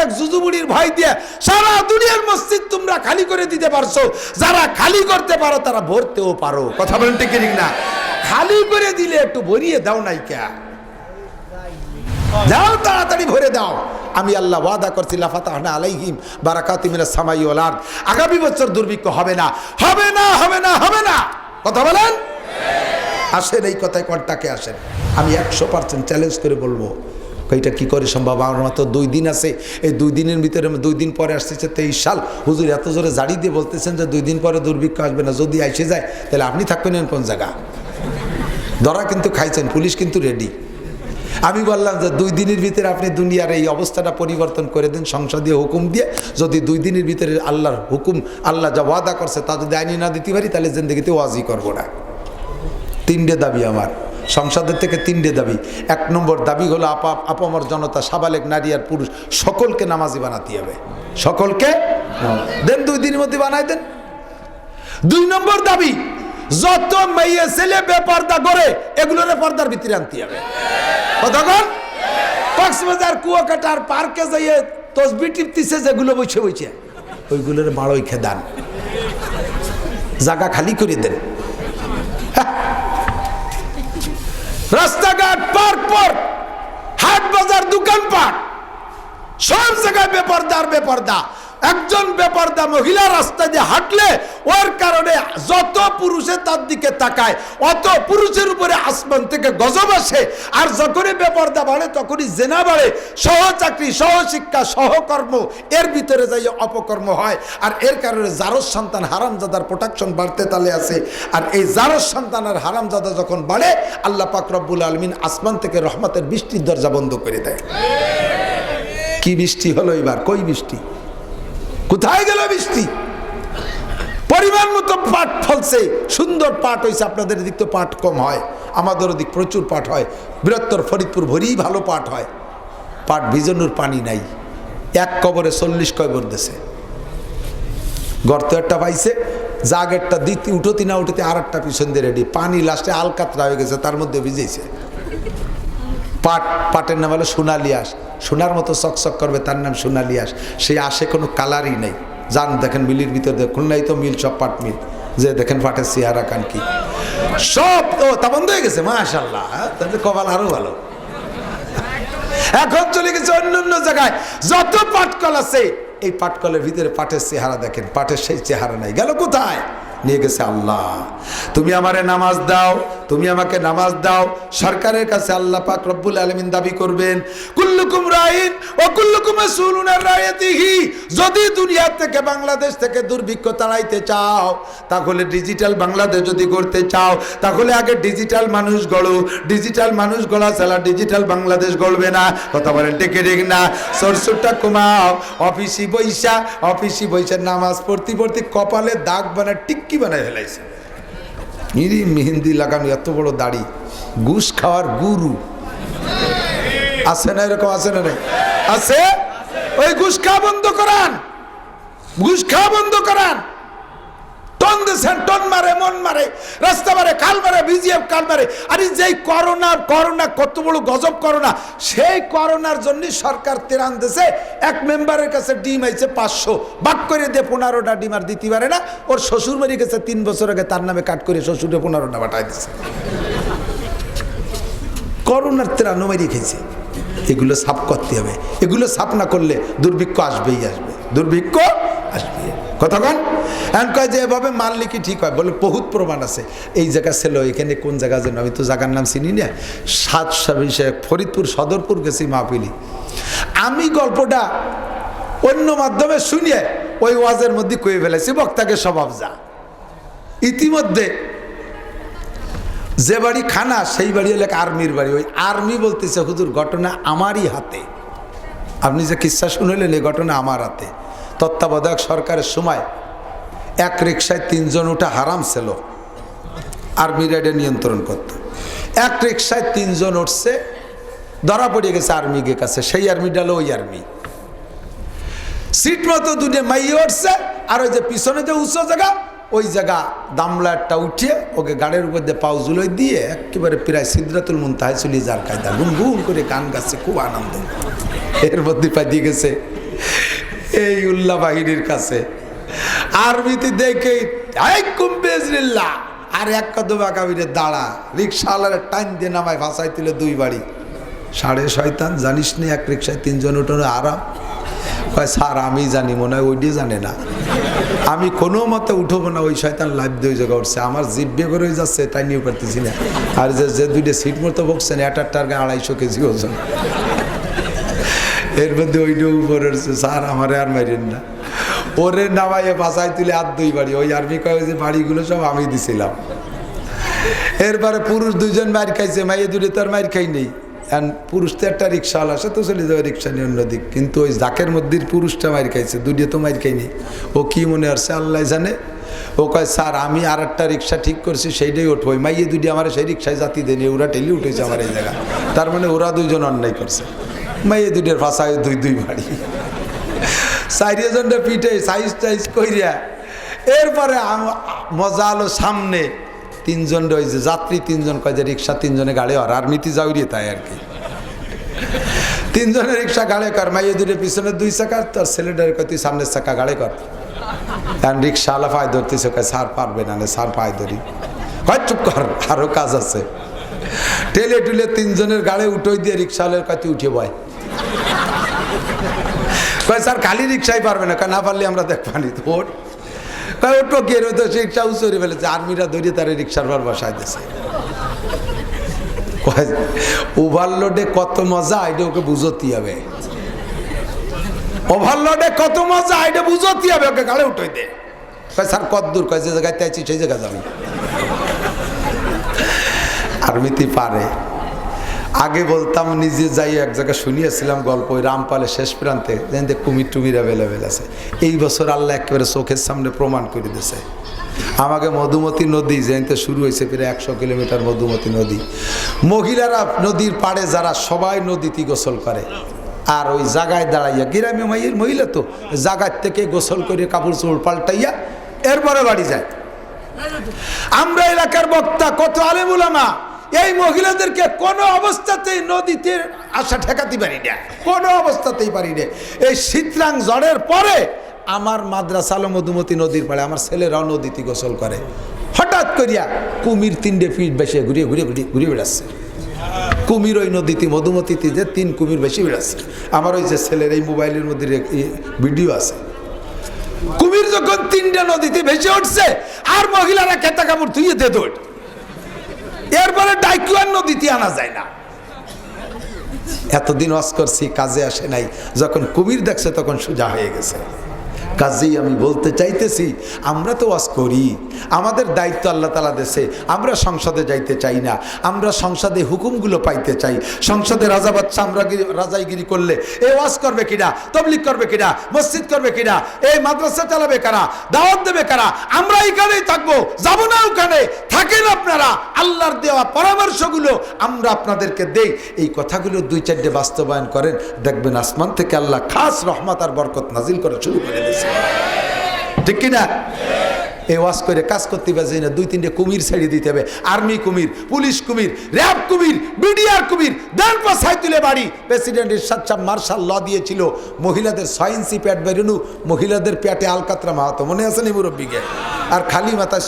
এক জুজুবুড়ির ভয় দিয়ে সারা দুনিয়ার মসজিদ তোমরা খালি করে দিতে পারছো। যারা খালি করতে পারো তারা ভরতেও পারো। কথা বলেন ঠিক না? খালি করে দিলে একটু ভরিয়ে দাও নাই কে? যাও তাড়াতাড়ি ভরে দাও। আমি আল্লাহ ওয়াদা করছি লাফাতাহনা আলাইহিম বারাকাতিম মিনাস সামাই ওয়াল আরদ। আগামী বছর দুর্ভিক্ষ হবে না, হবে না, হবে না, হবে না। কথা বলেন? আসেন এই কথায় কন্টাকে আসেন। আমি 100% চ্যালেঞ্জ করে বলবো, এটা কি করে সম্ভব? আমার মাত্র 2 দিন আছে, এই 2 দিনের ভিতরে 2 দিন পরে আসতেছে 23 সাল। হুজুর এত জোরে জাড়ি দিয়ে বলতেছেন যে 2 দিন পরে দুর্ভিক্ষ আসবে না। যদি এসে যায় তাহলে আপনি থাকবেন কোন জায়গা? ধরা কিন্তু খাইছেন, পুলিশ কিন্তু রেডি। আমি বললাম যে 2 দিনের ভিতরে আপনি দুনিয়ার এই অবস্থাটা পরিবর্তন করে দিন সংসদীয় হুকুম দিয়ে। যদি 2 দিনের ভিতরে আল্লাহর হুকুম, আল্লাহ যা ওয়াদা করছে তা যদি আইনি না দিতে পারি তাহলে জিন্দেগিতে ওয়াজই করবো না। 3টে দাবি আমার সংসদের থেকে, 3টে দাবি। 1 নম্বর দাবি হলো আপামর জনতা, সাবালেক নারী আর পুরুষ সকলকে নামাজি বানাতে হবে। সকলকে দেন, 2 দিনের মধ্যে বানাই দেন। 2 নম্বর দাবি, যত মেয়ে ছেলে বেপর্দা করে এগুলোর পর্দার ভিতরে আনতে হবে। কতক্ষণ? কক্সবাজার কুয়াকাটার পার্কে যাইয়ে তসবি টিপতেছে যেগুলো বসে বসে, ওইগুলোর বাড়ই খেদান, জায়গা খালি করে দেন। রাস্তাঘাট, পার্ক, হাট বাজার, দোকানপাট সব জায়গায় বেপর্দা আর বেপর্দা। একজন বেপর্দা মহিলা রাস্তা দিয়ে হাঁটলে ওর কারণে যত পুরুষে তার দিকে তাকায় অত পুরুষের উপরে আসমান থেকে গজব আসে। আর যখনই বেপর্দা বাড়ে তখনই জেনা বাড়ে, সহ চাকরি, সহ শিক্ষা, সহকর্ম এর ভিতরে যাই অপকর্ম হয়। আর এর কারণে জারজ সন্তান হারামজাদার প্রোটেকশন বাড়তে তালে আছে। আর এই জারজ সন্তান আর হারামজাদা যখন বাড়ে আল্লাহ পাক রব্বুল আলামিন আসমান থেকে রহমতের বৃষ্টির দরজা বন্ধ করে দেয়। কি বৃষ্টি হলো এবার? কই বৃষ্টি? কোথায় গেল বৃষ্টি? পরিমাণ মতো পাট ফলছে, সুন্দর পাট হয়েছে। আপনাদের দিক তো পাট কম হয়, আমাদের দিক প্রচুর পাট হয়। বৃহত্তর ফরিদপুর ভরেই ভালো পাট হয়। পাট ভিজানোর পানি নাই, এক কবরে 40 কবর দেশে। গর্ত একটা পাইছে, জাগেরটা দিতে উঠোতি না উঠোতে আর একটা পিছন দিয়ে রেডি। পানি লাস্টে আলকাতরা হয়ে গেছে, তার মধ্যে ভিজেছে। পাটের নাম হলো সোনালিয়াস। সোনার মতো চকচক করবে তার নাম সোনালিয়াস। সেই আসে কোনো কালারই নেই। যান দেখেন মিলির ভিতরে, দেখুন নাই তো মিল, সব পাট মিল। যে দেখেন পাটের চেহারা কান কি সব। ও তা বন্ধ হয়ে গেছে, মাশাআল্লাহ, তাহলে কপাল আরো ভালো। এখন চলে গেছে অন্য অন্য জায়গায়। যত পাটকল আছে এই পাটকলের ভিতরে পাটের চেহারা দেখেন, পাটের সেই চেহারা নাই। গেল কোথায়? নিয়ে গেছে আল্লাহ। তুমি আমারে নামাজ দাও, তুমি আমাকে নামাজ দাও। সরকারের কাছে আল্লাহ পাক রব্বুল আলামিন দাবি করবেন, কুল্লুকুম রাইন ওয়া কুল্লুকুম মাসউলুন আন রাইয়াতিহি। যদি দুনিয়া থেকে, বাংলাদেশ থেকে দুর্ভিক্ষ তাড়াইতে চাও, তাহলে ডিজিটাল বাংলাদেশ যদি করতে চাও, তাহলে আগে ডিজিটাল মানুষ গড়ো। ডিজিটাল মানুষ গড়া ছাড়া ডিজিটাল বাংলাদেশ গড়বে না। কথা বলেন ঠিক না? সরসুরটা কমাও। অফিসি বৈশা নামাজ পড়তে পড়তে কপালে দাগ বানায়, টিক্কি বানায় ফেলাইছে। ইরি মেহেন্দি লাগানো, এত বড় দাড়ি, ঘুষ খাওয়ার গুরু আছে না? এরকম আছে না? নাই আছে। ওই ঘুষ খাওয়া বন্ধ করান, ঘুষ খাওয়া বন্ধ করান। টন দেন, টন মারে, মন মারে, রাস্তা মারে, কাল মারে, বিজিএফ কাল মারে। আরে যেই করোনা কত বড় গজব করোনা, সেই করোনার জন্য সরকার তেরান দেশে এক মেম্বারের কাছে ডিম আইছে 500, বাক করে দিয়ে 15টা ডিম আর দিতে পারে না। ওর শ্বশুর বাড়ি গেছে 3 বছর আগে, তার নামে কাট করে শ্বশুরে 15টা পাঠাই দিচ্ছে। করোনার তেরানো মারি খেয়েছে। এগুলো সাফ করতে হবে। এগুলো সাফ না করলে দুর্ভিক্ষ আসবেই আসবে, দুর্ভিক্ষ আসবে। কতক্ষণ এখন কয় যে এভাবে মানলে কি ঠিক হয়? বলে বহুত প্রমাণ আছে। এই জায়গা ছিল, এখানে কোন জায়গা যেন, আমি তো জায়গার নাম চিনি না, ফরিদপুর সদরপুর গেছি মাহফিলি। আমি গল্পটা অন্য মাধ্যমে শুনিয়ে ওই ওয়াজের মধ্যে কয়ে ফেলেছি, বক্তাকে স্বভাব যা। ইতিমধ্যে যে বাড়ি খানা, সেই বাড়ি হলে আর্মির বাড়ি। ওই আর্মি বলতেছে, হুজুর ঘটনা আমারই হাতে। আপনি যে কিস্সা শুনলেন, এই ঘটনা আমার হাতে। তত্ত্বাবধায়ক সরকারের সময় এক রিক্সায় 3 জন ওঠা হারাম ছিল, আর্মি রাইডে নিয়ন্ত্রণ করত। এক রিক্সায় 3 জন উঠছে, ধরা পড়ে গেছে আর্মির কাছে। সেই আর্মি ডালো ওই আর্মি, সিট মতো দুটো মাইয়ে উঠছে। আর ওই যে পিছনে যে উঁচু জায়গা, ওই জায়গা দামলাটা উঠিয়ে ওকে গাড়ির উপর দিয়ে পাও জুলোয় দিয়ে একেবারে প্রায় সিদরাতুল মুনতাহায় চলে যার কায়দা গুনগুন করে গান গাচ্ছে, খুব আনন্দ। এর মধ্যে পাই দিয়ে গেছে এই উল্লাহ বাহিনীর কাছে আর্মিতে দেখে আর এক কদম আগামীরে দাঁড়া, রিক্সাওয়ালার টাইম দিয়ে নামায় ভাষায় তুলে 2 বাড়ি। সাড়ে শয়তান জানিস নি এক রিক্সায় 3 জন উঠোনে আরাম? কয় স্যার আমি জানি, মনে হয় ওইটি জানে না। আমি কোনো মতে উঠবো না, ওই শয়তান লাইভ দিয়ে জায়গা উঠছে, আমার জিব্বে করে যাচ্ছে, তাই নিয়ে পারতেছি না। আর যে 2টা সিট মতো বকছেন, এটার টার্গে 250 কেজি ওজন, এর মধ্যে ওইটা উপরে উঠছে, স্যার আমার আর মারেন না। ওরে নামাইয়ে বাসায় তুলে আর 2 বাড়ি। ওই আর্মি কয় যে বাড়িগুলো সব আমি দিছিলাম। এরপরে পুরুষ 2 জন মার খাইছে, মাইয়ে 2 তো আর মার খাই নেই। পুরুষ তো একটা রিক্সাওয়ালা, সে তো চলে যাবে রিক্সা নিয়ে অন্যদিক, কিন্তু ওই জাকের মধ্যে পুরুষটা মার খাইছে, 2 তো মার খাইনি। ও কি মনে আসছে আল্লাহ জানে। ও কয় স্যার আমি আর একটা রিক্সা ঠিক করছি, সেইটাই উঠবো। মাইয়ে 2 আমার সেই রিক্সায় জাতি দেনি, ওরা ঠেলি উঠেছে আমার এই জায়গা। তার মানে ওরা 2 জন অন্যায় করছে। মাইয়ে 2 ভাষায় 2 বাড়ি, 4 জনের পিঠে সাইজ কইরা। এরপরে মজা আলো সামনে 3 জন রয়েছে যাত্রী, 3 জন কয় যে রিক্সা 3 জনে গাড়ি আর আর্মিতে যাওয়ারিয়ে তাই আর কি। 3 জনের রিক্সা গাড়ি কর, মাইয়ে 2 পিছনের 2 চাকা, তোর ছেলেটার কয় তুই সামনের চাকা গাড়ি কর। কারণ রিক্সা আলা পায়ে ধরতেছে, কয় স্যার পারবে না, স্যার পায়ে ধরি। কয় চুপ কর, আরো কাজ আছে। টেলে টুলে 3 জনের গাড়ি উঠোই দিয়ে রিক্সা আলের কয় তুই উঠে বয়। কয় স্যার খালি রিক্সাই পারবে না, না পারলে আমরা দেখবানি তোর। কয় ওটো কে তো রিক্সা উচরে ফেলেছে, আর্মিরা ধরিয়ে তারা রিক্সার পর বসায় দিয়েছে। ওভারলোডে কত মজা, এটা ওকে বুঝতে হবে। ওভারলোডে কত মজা, এটা বুঝতে হবে ওকে, গাড়ি উঠোই দে। কয় স্যার কত দূর? কয় যে জায়গায় আছি সেই জায়গায় যাবি। আর্মিতে পারে। আগে বলতাম নিজে যাই, এক জায়গায় শুনিয়েছিলাম গল্প, ওই রামপালের শেষ প্রান্তে যে কুমির টুমির অ্যাভেলেবেল আছে। এই বছর আল্লাহ একেবারে চোখের সামনে প্রমাণ করে দিয়েছে। আমাকে মধুমতি নদী যেতে শুরু হয়েছে, প্রায় 100 কিলোমিটার মধুমতি নদী। মহিলারা নদীর পাড়ে যারা সবাই নদীতে গোসল করে, আর ওই জায়গায় দাঁড়াইয়া, গ্রামে মাইয়ের মহিলা তো জায়গার থেকে গোসল করে কাপড় চোপড় পাল্টাইয়া এরপরে বাড়ি যায়। আমরা এলাকার বক্তা কত আলেম উলামা এই মহিলাদেরকে কোনো অবস্থাতেই নদীতে আসা ঠেকাতে পারি না, কোনো অবস্থাতেই পারি না। এই শীতরাং ঝড়ের পরে আমার মাদ্রাসা আলো মধুমতি নদীর পাড়ে আমার ছেলেরাও নদীতে গোসল করে। হঠাৎ করিয়া কুমির 3 ফিট বেশি ঘুরে বেড়াচ্ছে। কুমির ওই নদীতে মধুমতিতে যে 3 কুমির বেশি বেড়াচ্ছে। আমার ওই যে ছেলের এই মোবাইলের মধ্যে ভিডিও আছে। কুমির যখন 3টা নদীতে ভেসে উঠছে, আর মহিলারা খেতা কাপড় ধুয়ে দে দৌড়। এরপরে ডাইকুয়ার নদীতে আনা যায় না। এতদিন ওয়াজ করছি, কাজে আসে নাই। যখন কুমির দেখছে তখন সোজা হয়ে গেছে। কাজেই আমি বলতে চাইতেছি, আমরা তো ওয়াজ করি, আমাদের দায়িত্ব আল্লাহ তাআলা দেশে। আমরা সংসদে যাইতে চাই না, আমরা সংসদে হুকুমগুলো পাইতে চাই। সংসদে রাজা বাচ্চা আমরা রাজাইগিরি করলে এ ওয়াজ করবে কিনা, তবলিগ করবে কিনা, মসজিদ করবে কিনা, এই মাদ্রাসা চালাবে কারা, দাওয়াত দেবে কারা? আমরা এখানেই থাকবো, যাব না ওখানে। থাকেন আপনারা, আল্লাহর দেওয়া পরামর্শগুলো আমরা আপনাদেরকে দেই। এই কথাগুলো 2-4টে বাস্তবায়ন করেন, দেখবেন আসমান থেকে আল্লাহ খাস রহমত আর বরকত নাজিল করা শুরু করে দিয়েছে। ঠিক কিনা? এই ওয়াজ করে কাজ করতে পারছি না, 2-3টে কুমির ছেড়ে দিতে হবে। আর্মি কুমির, পুলিশ কুমির, র্যাব কুমির, বিডিআর কুমির, ডান পাশায় তুলে বাড়ি। প্রেসিডেন্ট ইরশাদ সাহেব মার্শাল ল দিয়েছিল, মহিলাদের 6 ইঞ্চি প্যাট বেরোনো, মহিলাদের প্যাটে আলকাতরা মাহাতো, মনে আছে নি মুরব্বীকে? আর খালি মাথায়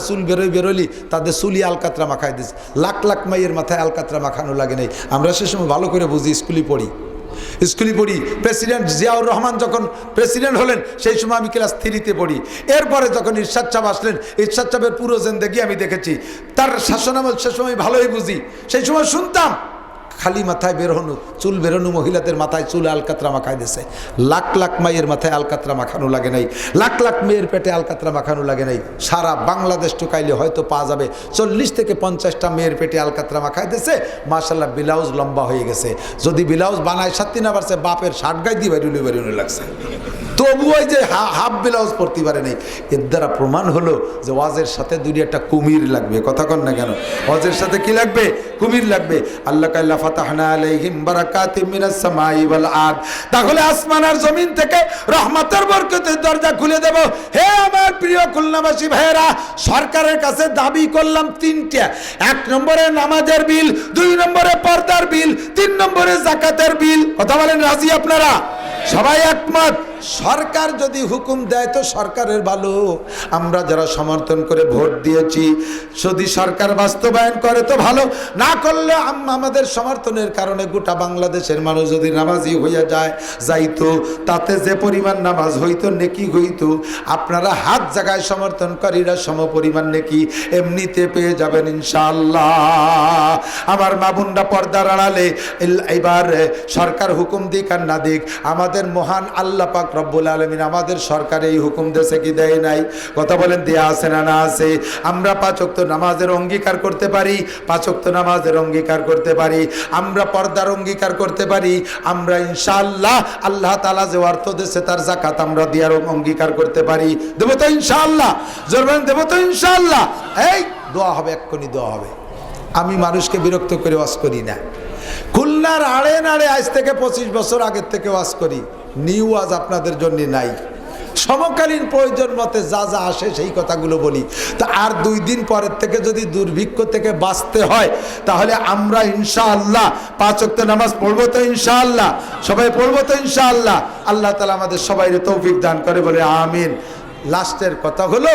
চুল বেরোলি তাদের চুলি আলকাতরা মাখায় দিচ্ছে। লাখ লাখ মাইয়ের মাথায় আলকাতরা মাখানো লাগে নাই। আমরা সে সময় ভালো করে বুঝি, স্কুলে পড়ি। প্রেসিডেন্ট জিয়াউর রহমান যখন প্রেসিডেন্ট হলেন, সেই সময় আমি ক্লাস 3-তে পড়ি। এরপরে যখন ইরশাদ সাহেব আসলেন, ইরশাদ সাহেবের পুরো জিন্দেগি আমি দেখেছি। তার শাসনামল সে সময় ভালোই বুঝি। সেই সময় শুনতাম খালি মাথায় বেরোনো, চুল বেরোনো, মহিলাদের মাথায় চুল আলকাতরা মাখায় দিয়েছে। লাখ লাখ মায়ের মাথায় আলকাতরা মাখানো লাগে নাই, লাখ লাখ মেয়ের পেটে আলকাতরা মাখানো লাগে নাই। সারা বাংলাদেশ টুকাইলে হয়তো পাওয়া যাবে 40 থেকে 50টা মেয়ের পেটে আলকাতরা মাখায় দিয়েছে। মাশাআল্লাহ, ব্লাউজ লম্বা হয়ে গেছে। যদি ব্লাউজ বানায় 7 না পারছে, বাপের শার্ট গায়ে দিয়ে বেরোনো লাগছে। তবুও যে হাফ ব্লাউজ পরতে পারে নাই। এর দ্বারা প্রমাণ হলো যে ওয়াজের সাথে 2-একটা কুমির লাগবে। কথা কন না কেন? ওয়াজের সাথে কি লাগবে? কুমির লাগবে। আল্লাহ কাল্লা ফাতাহনা আলাইহিম বারাকাতিম মিনাস সামাই ওয়াল আরদ। তাহলে আসমান আর জমিন থেকে রহমতের বরকতের দরজা খুলে দেব। হে আমার প্রিয় খুলনাবাসী ভাইয়েরা, সরকারের কাছে দাবি করলাম 3টা। 1 নম্বরে নামাজের বিল, 2 নম্বরে পর্দার বিল, 3 নম্বরে যাকাতের বিল। কথা বলেন, রাজি আপনারা? সবাই একমত? সরকার যদি হুকুম দেয় তো সরকারের ভালো, আমরা যারা সমর্থন করে ভোট দিয়েছি যদি সরকার বাস্তবায়ন করে তো ভালো, না করলে আমাদের সমর্থনের কারণে গোটা বাংলাদেশের মানুষ যদি নামাজি হইয়া যাইতো, তাতে যে পরিমাণ নামাজ হইতো, নেকি হইতো, আপনারা হাত জায়গায় সমর্থনকারীরা সমপরিমাণ নেকি এমনিতে পেয়ে যাবেন ইনশাআল্লাহ। আমার মা বোনরা পর্দার আড়ালে এবার সরকার হুকুম দিক আর না দিক, আমাদের মহান আল্লাহ পাক রব্বুল আলামিন আমাদের সরকার এই হুকুম দেশে কি দেয় নাই? কথা বলেন, দেয়া আছে না না আছে? আমরা 5 ওয়াক্ত নামাজের অঙ্গীকার করতে পারি, 5 ওয়াক্ত নামাজের অঙ্গীকার করতে পারি, আমরা পর্দার অঙ্গীকার করতে পারি, আমরা ইনশাআল্লাহ আল্লাহ তাআলা যে অর্থ দেশে তার যাকাত আমরা দেওয়ার অঙ্গীকার করতে পারি। দেবো তো ইনশাআল্লাহ? জোর বলেন, দেবো তো ইনশাআল্লাহ? এই দোয়া হবে, এক্ষুনি দোয়া হবে। আমি মানুষকে বিরক্ত করে ওয়াজ করি না। খুলনার আড়ে নাড়ে আজ থেকে 25 বছর আগের থেকে ওয়াজ করি, নিউ ওয়াজ আপনাদের জন্য নাই। সমকালীন প্রয়োজন মতে যা যা আসে সেই কথাগুলো বলি। তা আর 2 দিন পরের থেকে যদি দুর্ভিক্ষ থেকে বাঁচতে হয় তাহলে আমরা ইনশাআল্লাহ 5 ওয়াক্ত নামাজ পড়বো তো ইনশাআল্লাহ? সবাই পড়বো তো ইনশাআল্লাহ? আল্লাহ তাআলা আমাদের সবাইকে তৌফিক দান করে, বলে আমিন। লাস্টের কথা হলো,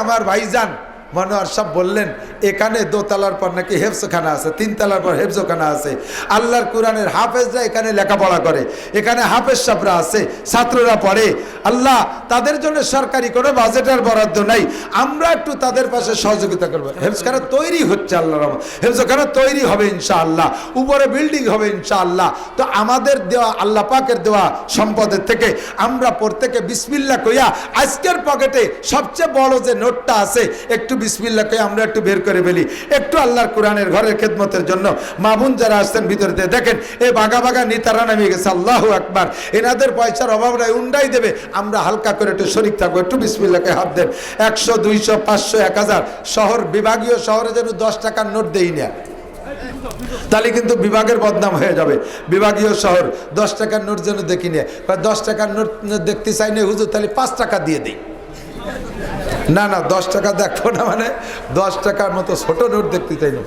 আমার ভাইজান মনোয়ার সাহেব বললেন এখানে 2 তলার পর নাকি হেফজখানা আছে, 3 তলার পর হেফজখানা আছে। আল্লাহর কোরআনের হাফেজরা এখানে লেখাপড়া করে, এখানে হাফেজ সাহেবরা আছে, ছাত্ররা পড়ে। আল্লাহ তাদের জন্য সরকারি কোনো বাজেটের বরাদ্দ নাই, আমরা একটু তাদের পাশে সহযোগিতা করবো। হেফজখানা তৈরি হচ্ছে, আল্লাহর রহমত হেফজখানা তৈরি হবে ইনশাআল্লাহ, উপরে বিল্ডিং হবে ইনশাআল্লাহ। তো আমাদের দেওয়া আল্লাহ পাকের দেওয়া সম্পদের থেকে আমরা প্রত্যেকে বিসমিল্লাহ কইয়া আজকের পকেটে সবচেয়ে বড় যে নোটটা আছে একটু বিসমিল্লাহ কই আমরা একটু বের করে ফেলি, একটু আল্লাহর কোরআনের ঘরের খেদমতের জন্য। মা বোন যারা আসছেন ভিতরে দেখেন এই বাগা বাগা নেতারা নামিয়ে গেছে, আল্লাহু আকবার। এনাদের পয়সার অভাব নাই, উন্ডাই দেবে, আমরা হালকা করে একটু শরীক থাকবো, একটু বিসমিল্লাহকে হাত দেন। 100, 200, 500, 1000 শহর, বিভাগীয় শহরে যেন 10 টাকার নোট দেই না, তাহলে কিন্তু বিভাগের বদনাম হয়ে যাবে। বিভাগীয় শহর 10 টাকার নোট যেন দেখি না, 10 টাকার নোট দেখতে চাই না হুজুর, তাহলে 5 টাকা দিয়ে দিই। না না, 10 টাকা দেখবো না, মানে 10 টাকার মতো ছোট নোট দেখতে চাই না,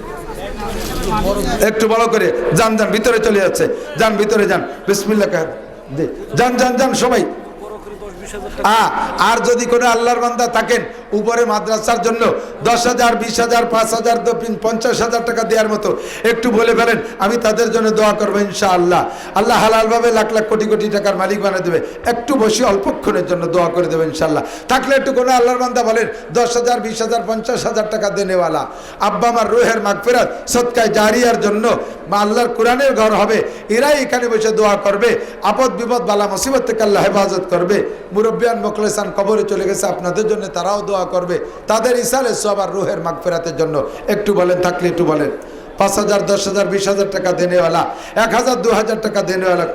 একটু বড় করে। যান যান, ভিতরে চলে যাচ্ছে, যান ভিতরে যান, বিসমিল্লাহ যান যান যান সবাই। আর যদি কোনো আল্লাহর বান্দা থাকেন উপরে মাদ্রাসার জন্য 10,000, 20,000, 5,000, 50,000 টাকা দেওয়ার মতো একটু বলে ফেলেন, আমি তাদের জন্য দোয়া করবো ইনশাআল্লাহ। আল্লাহ হালালভাবে লাখ লাখ কোটি কোটি টাকার মালিক বানিয়ে দেবে। একটু বসে অল্পক্ষণের জন্য দোয়া করে দেবে ইনশাআল্লাহ। থাকলে একটু কোনো আল্লাহর বান্দা বলেন 10,000, 20,000, 50,000 টাকা দেনেওয়ালা, আব্বা আমার রুহের মাগফিরাত সদকায়ে জারিয়ার জন্য, বা আল্লাহর কোরআনের ঘর হবে, এরাই এখানে বসে দোয়া করবে, আপদ বিপদ বালা মুসিবত থেকে আল্লাহ হেফাজত করবে। মুরব্বিয়ান মুখলেসান কবরে চলে গেছে, আপনাদের জন্য তারাও দোয়া করবে, তাদের ইসালে সবার রুহের মাগফিরাতের জন্য। একটু বলেন, থাকলে একটু বলেন। 5,000, 10,000, 20,000 টাকা দেনেওয়ালা, 1,000, 2,000 টাকা দেনেওয়ালা।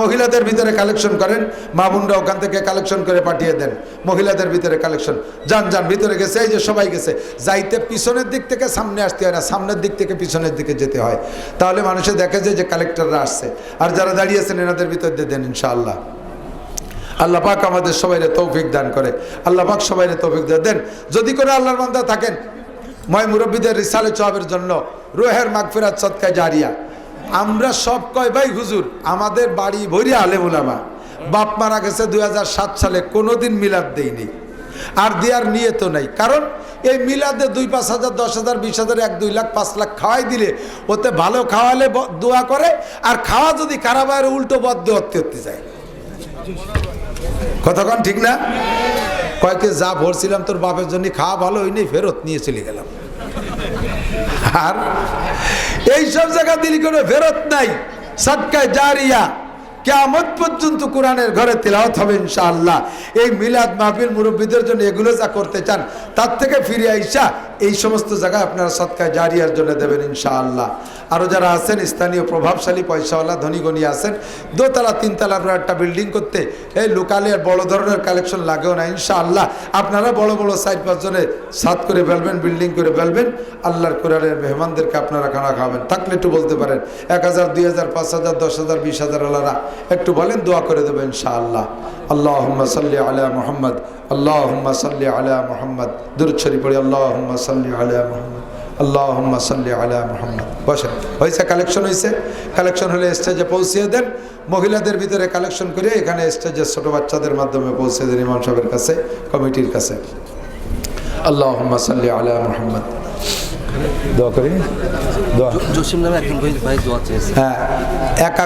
মহিলাদের ভিতরে কালেকশন করেন, মা বোনরা ওখান থেকে কালেকশন করে পাঠিয়ে দেন। মহিলাদের ভিতরে কালেকশন, যান যান ভিতরে গেছে, এই যে সবাই গেছে। যাইতে পিছনের দিক থেকে সামনে আসতে হয় না, সামনের দিক থেকে পিছনের দিকে যেতে হয়, তাহলে মানুষে দেখে যে কালেক্টররা আসছে। আর যারা দাঁড়িয়েছেন এনাদের ভিতর দিয়ে দেন ইনশাআল্লাহ। আল্লাহ পাক আমাদের সবাইরে তৌফিক দান করে, আল্লাহ পাক সবাইরে তৌফিক দেন। যদি করে আল্লাহর বান্দা থাকেন ময় মুরব্বীদের রিসালে সওয়াবের জন্য, রুহের মাগফিরাত সদকায়ে জারিয়া। আমরা সব কয় ভাই হুজুর আমাদের বাড়ি ভরিয়া আলেম উলামা, বাপ মারা গেছে 2007 সালে, কোনোদিন মিলাদ দেয়নি, আর দেওয়ার নিয়ত নাই। কারণ এই মিলাদে 2-5,000, 10,000, 20,000, 1-2 লাখ 5 লাখ খাওয়াই দিলে ওতে ভালো খাওয়ালে দোয়া করে, আর খাওয়া যদি কারাবারে উল্টো বদ্ধ হতে যায়। কতক্ষণ ঠিক না? কয়েকে যা ভরছিলাম তোর বাপের জন্য খাওয়া ভালো হয়নি, ফেরত নিয়ে চলে গেলাম। আর এইসব জায়গা দিলে কোনো ফেরত নাই, সদকায়ে জারিয়া। কিয়ামত পর্যন্ত কোরআনের ঘরে তিলাওয়াত হবে ইনশাআল্লাহ। এই মিলাদ মাহফিল মুরব্বীদের জন্য এগুলো যা করতে চান তার থেকে ফিরে আইসা এই সমস্ত জায়গায় আপনারা সদকায়ে জারিয়ার জন্য দেবেন ইনশাআল্লাহ। আরও যারা আছেন স্থানীয় প্রভাবশালী পয়সাওয়ালা ধনীগণী আছেন, 2 তলা 3 তলার একটা বিল্ডিং করতে এই লোকালে আর বড় ধরনের কালেকশন লাগেও না ইনশাআল্লাহ। আপনারা বড় বড় 4-5 জনে ছাদ করে ফেলবেন, বিল্ডিং করে ফেলবেন, আল্লাহর কোরআনের মেহমানদেরকে আপনারা খানা খাওয়াবেন। থাকলে একটু বলতে পারেন 1,000, 2,000, 5,000, 10,000, 20,000 আল্লাহরা একটু বলেন, দোয়া করে দেবেন ইনশাআল্লাহ। আল্লাহুম্মা সাল্লি আলা মুহাম্মদ, আল্লাহুম্মা সাল্লি আলা মুহাম্মদ। দুরূদ শরীফ পড়ি, আল্লাহুম্মা সাল্লি আলা মুহাম্মদ, আল্লাহুম্মা সাল্লি আলা মুহাম্মদ। বসেন, হয়েছে? কালেকশন হয়েছে? কালেকশন হলে স্টেজে পৌঁছিয়ে দেন। মহিলাদের ভিতরে কালেকশন করে এখানে স্টেজে ছোট বাচ্চাদের মাধ্যমে পৌঁছে দেন ইমাম সাহেবের কাছে, কমিটির কাছে। আল্লাহুম্মা সাল্লি আলা মুহাম্মদ। দোয়া করি, দোয়া। জসিম নামে একজন ভাই দোয়া চেয়েছে। হ্যাঁ, একা